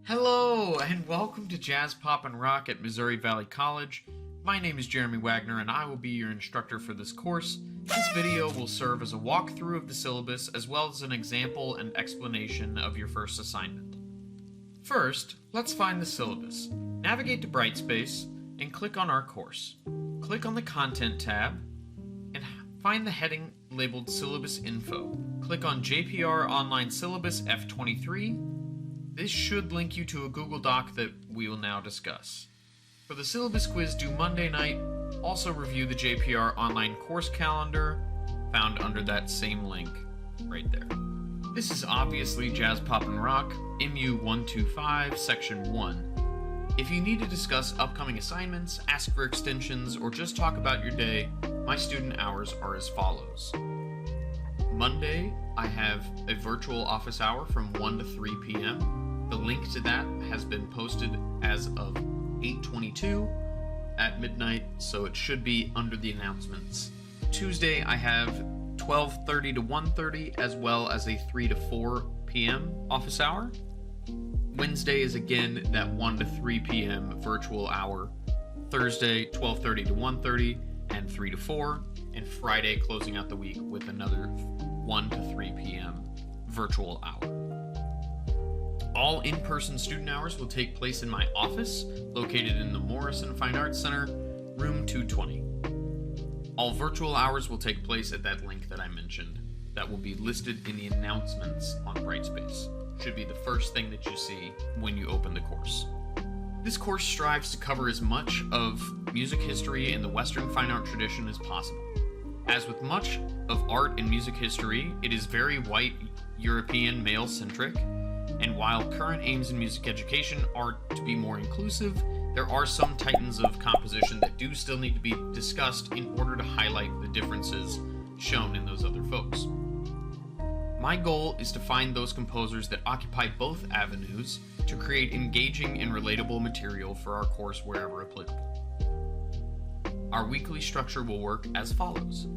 Hello, and welcome to Jazz Pop and Rock at Missouri Valley College. My name is Jeremy Wagner, and I will be your instructor for this course. This video will serve as a walkthrough of the syllabus, as well as an example and explanation of your first assignment. First, let's find the syllabus. Navigate to Brightspace, and click on our course. Click on the Content tab, and find the heading labeled Syllabus Info. Click on JPR Online Syllabus F23. This should link you to a Google Doc that we will now discuss. For the syllabus quiz due Monday night, also review the JPR Online course calendar found under that same link right there. This is obviously Jazz Pop and Rock, MU 125, Section 1. If you need to discuss upcoming assignments, ask for extensions, or just talk about your day, my student hours are as follows. Monday, I have a virtual office hour from 1 to 3 p.m. The link to that has been posted as of 8:22 at midnight, so it should be under the announcements. Tuesday, I have 12:30 to 1:30, as well as a 3 to 4 p.m. office hour. Wednesday is again that 1 to 3 p.m. virtual hour. Thursday, 12:30 to 1:30 and 3 to 4. And Friday, closing out the week with another 1 to 3 p.m. virtual hour. All in-person student hours will take place in my office, located in the Morrison Fine Arts Center, room 220. All virtual hours will take place at that link that I mentioned. That will be listed in the announcements on Brightspace. Should be the first thing that you see when you open the course. This course strives to cover as much of music history and the Western fine art tradition as possible. As with much of art and music history, it is very white, European, male-centric, and while current aims in music education are to be more inclusive, there are some titans of composition that do still need to be discussed in order to highlight the differences shown in those other folks. My goal is to find those composers that occupy both avenues to create engaging and relatable material for our course wherever applicable. Our weekly structure will work as follows.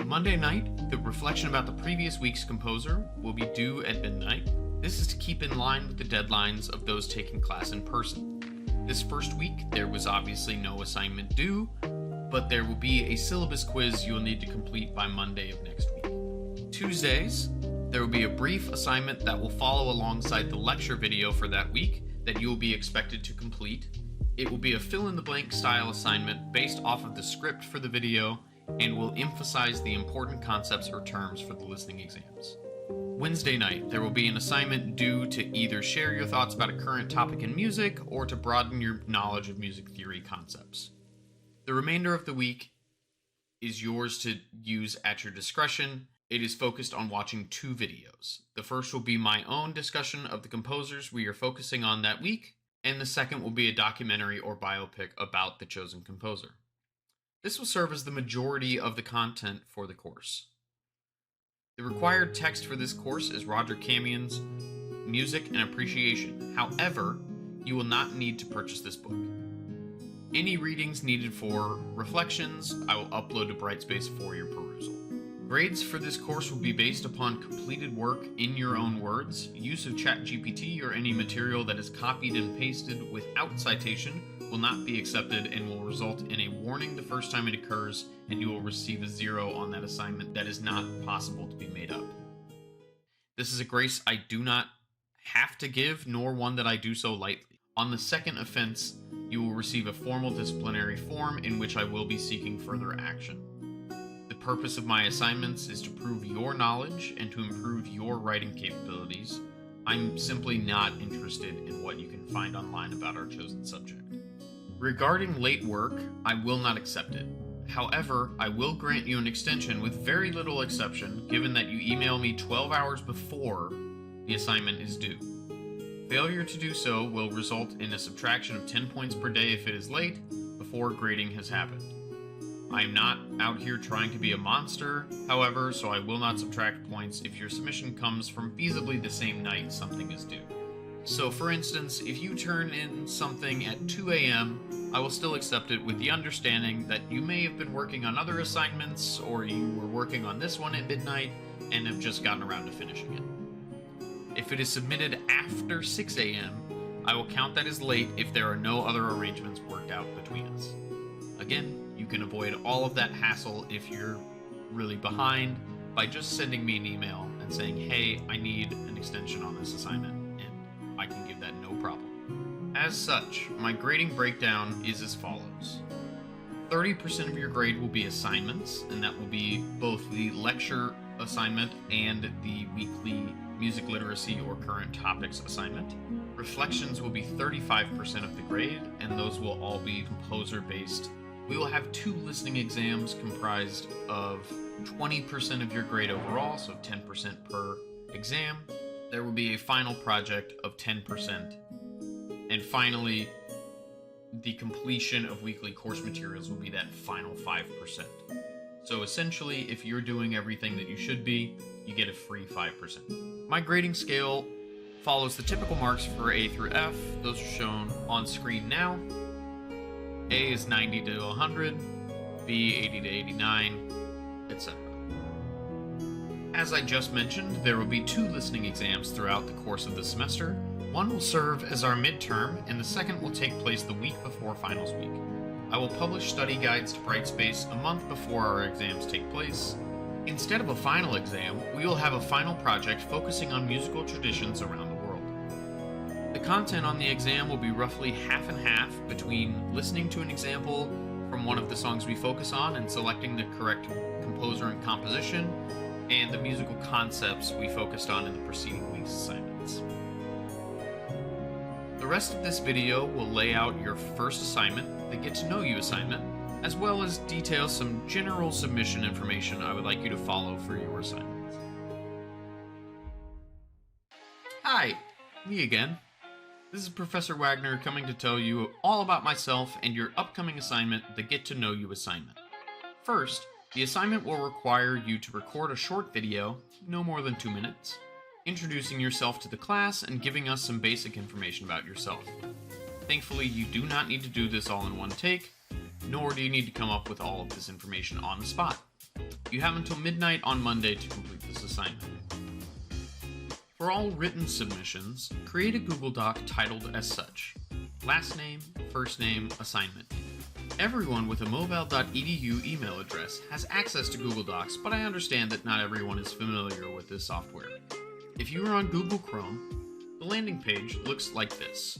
Monday night, the reflection about the previous week's composer will be due at midnight. This is to keep in line with the deadlines of those taking class in person. This first week, there was obviously no assignment due, but there will be a syllabus quiz you will need to complete by Monday of next week. Tuesdays, there will be a brief assignment that will follow alongside the lecture video for that week that you will be expected to complete. It will be a fill-in-the-blank style assignment based off of the script for the video and will emphasize the important concepts or terms for the listening exams. Wednesday night, there will be an assignment due to either share your thoughts about a current topic in music or to broaden your knowledge of music theory concepts. The remainder of the week is yours to use at your discretion. It is focused on watching 2 videos. The first will be my own discussion of the composers we are focusing on that week, and the second will be a documentary or biopic about the chosen composer. This will serve as the majority of the content for the course. The required text for this course is Roger Camion's Music and Appreciation. However, you will not need to purchase this book. Any readings needed for reflections, I will upload to Brightspace for your perusal. Grades for this course will be based upon completed work in your own words. Use of ChatGPT or any material that is copied and pasted without citation will not be accepted and will result in a warning the first time it occurs, and you will receive a 0 on that assignment that is not possible to be made up. This is a grace I do not have to give, nor one that I do so lightly. On the second offense, you will receive a formal disciplinary form in which I will be seeking further action. The purpose of my assignments is to prove your knowledge and to improve your writing capabilities. I'm simply not interested in what you can find online about our chosen subject. Regarding late work, I will not accept it. However, I will grant you an extension with very little exception, given that you email me 12 hours before the assignment is due. Failure to do so will result in a subtraction of 10 points per day if it is late, before grading has happened. I am not out here trying to be a monster, however, so I will not subtract points if your submission comes from feasibly the same night something is due. So for instance, if you turn in something at 2 a.m., I will still accept it with the understanding that you may have been working on other assignments, or you were working on this one at midnight and have just gotten around to finishing it. If it is submitted after 6 a.m., I will count that as late if there are no other arrangements worked out between us. Again, you can avoid all of that hassle if you're really behind by just sending me an email and saying, hey, I need an extension on this assignment, and I can give that no problem. As such, my grading breakdown is as follows. 30% of your grade will be assignments, and that will be both the lecture assignment and the weekly music literacy or current topics assignment. Reflections will be 35% of the grade, and those will all be composer-based. We will have 2 listening exams comprised of 20% of your grade overall, so 10% per exam. There will be a final project of 10%. And finally, the completion of weekly course materials will be that final 5%. So essentially, if you're doing everything that you should be, you get a free 5%. My grading scale follows the typical marks for A through F. Those are shown on screen now. A is 90 to 100, B 80 to 89, etc. As I just mentioned, there will be 2 listening exams throughout the course of the semester. One will serve as our midterm, and the second will take place the week before finals week. I will publish study guides to Brightspace a month before our exams take place. Instead of a final exam, we will have a final project focusing on musical traditions around the world. The content on the exam will be roughly half and half between listening to an example from one of the songs we focus on and selecting the correct composer and composition, and the musical concepts we focused on in the preceding week's assignments. The rest of this video will lay out your first assignment, the Get to Know You assignment, as well as detail some general submission information I would like you to follow for your assignments. Hi, me again. This is Professor Wagner coming to tell you all about myself and your upcoming assignment, the Get to Know You assignment. First, the assignment will require you to record a short video, no more than 2 minutes, introducing yourself to the class and giving us some basic information about yourself. Thankfully, you do not need to do this all in one take, nor do you need to come up with all of this information on the spot. You have until midnight on Monday to complete this assignment. For all written submissions, create a Google Doc titled as such: last name, first name, assignment. Everyone with a moval.edu email address has access to Google Docs, but I understand that not everyone is familiar with this software. If you are on Google Chrome, the landing page looks like this.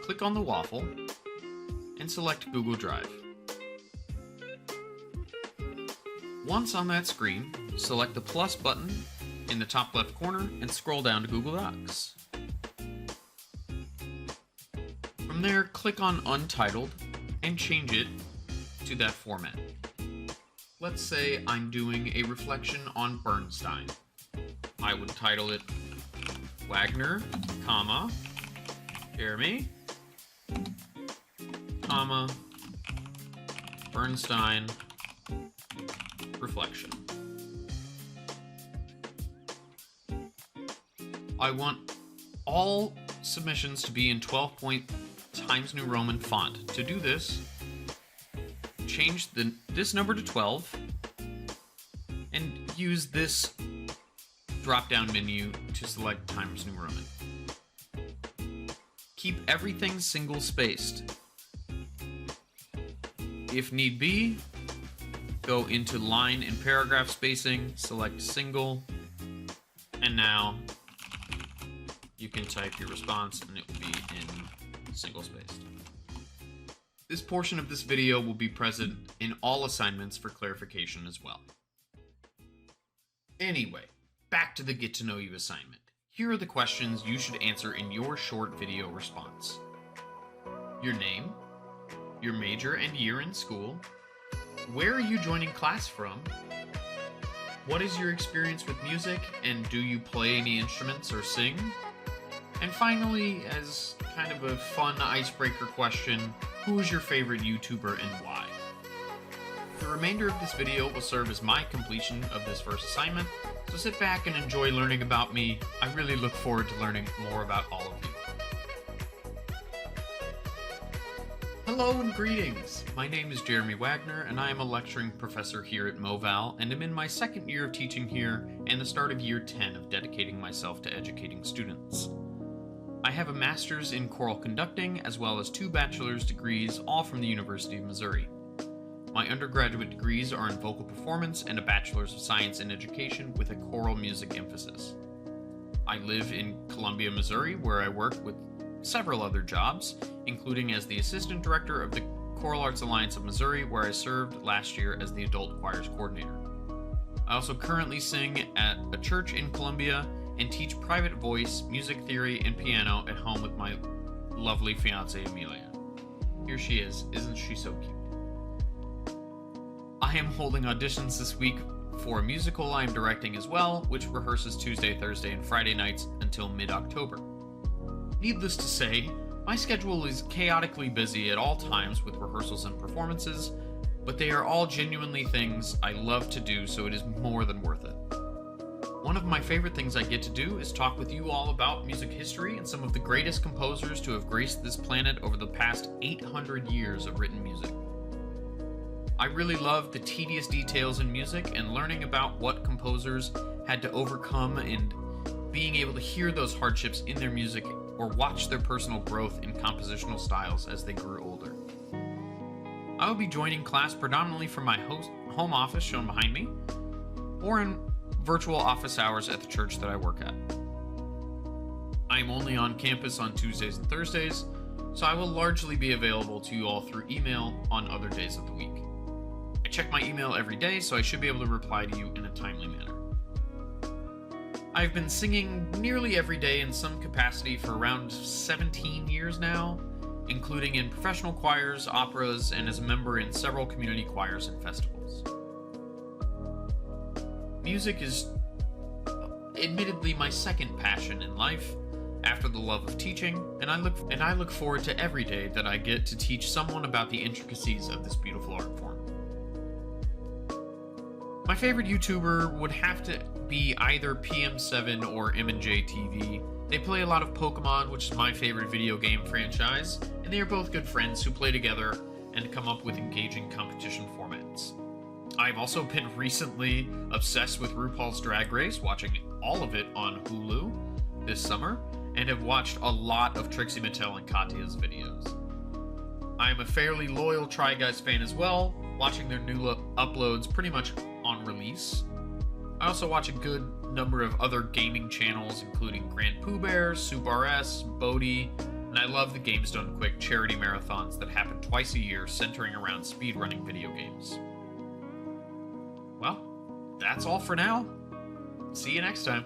Click on the waffle and select Google Drive. Once on that screen, select the plus button in the top left corner and scroll down to Google Docs. From there, click on Untitled and change it to that format. Let's say I'm doing a reflection on Bernstein. I would title it Wagner, comma, Jeremy, comma, Bernstein, reflection. I want all submissions to be in 12-point Times New Roman font. To do this, change this number to 12 and use this drop-down menu to select Times New Roman. Keep everything single-spaced. If need be, go into line and paragraph spacing, select single, and now you can type your response and it will be in single-spaced. This portion of this video will be present in all assignments for clarification as well. Anyway, back to the Get to Know You assignment. Here are the questions you should answer in your short video response. Your name, your major and year in school, where are you joining class from, what is your experience with music, and do you play any instruments or sing? And finally, as kind of a fun icebreaker question, who is your favorite YouTuber and why? The remainder of this video will serve as my completion of this first assignment, so sit back and enjoy learning about me. I really look forward to learning more about all of you. Hello and greetings! My name is Jeremy Wagner, and I am a lecturing professor here at Moval, and am in my second year of teaching here and the start of year 10 of dedicating myself to educating students. I have a master's in choral conducting as well as 2 bachelor's degrees, all from the University of Missouri. My undergraduate degrees are in vocal performance and a bachelor's of science in education with a choral music emphasis. I live in Columbia, Missouri, where I work with several other jobs, including as the assistant director of the Choral Arts Alliance of Missouri, where I served last year as the adult choirs coordinator. I also currently sing at a church in Columbia and teach private voice, music theory, and piano at home with my lovely fiancée Amelia. Here she is. Isn't she so cute? I am holding auditions this week for a musical I am directing as well, which rehearses Tuesday, Thursday, and Friday nights until mid-October. Needless to say, my schedule is chaotically busy at all times with rehearsals and performances, but they are all genuinely things I love to do, so it is more than worth it. One of my favorite things I get to do is talk with you all about music history and some of the greatest composers to have graced this planet over the past 800 years of written music. I really love the tedious details in music and learning about what composers had to overcome and being able to hear those hardships in their music or watch their personal growth in compositional styles as they grew older. I will be joining class predominantly from my home office shown behind me, or in virtual office hours at the church that I work at. I am only on campus on Tuesdays and Thursdays, so I will largely be available to you all through email on other days of the week. I check my email every day, so I should be able to reply to you in a timely manner. I've been singing nearly every day in some capacity for around 17 years now, including in professional choirs, operas, and as a member in several community choirs and festivals. Music is admittedly my second passion in life, after the love of teaching, and I look forward to every day that I get to teach someone about the intricacies of this beautiful art form. My favorite YouTuber would have to be either PM7 or M&J TV. They play a lot of Pokemon, which is my favorite video game franchise, and they are both good friends who play together and come up with engaging competition formats. I've also been recently obsessed with RuPaul's Drag Race, watching all of it on Hulu this summer, and have watched a lot of Trixie Mattel and Katya's videos. I am a fairly loyal Try Guys fan as well, watching their new uploads pretty much on release. I also watch a good number of other gaming channels, including Grand Pooh Bear, SuperS, Bodhi, and I love the Games Done Quick charity marathons that happen twice a year centering around speedrunning video games. Well, that's all for now. See you next time.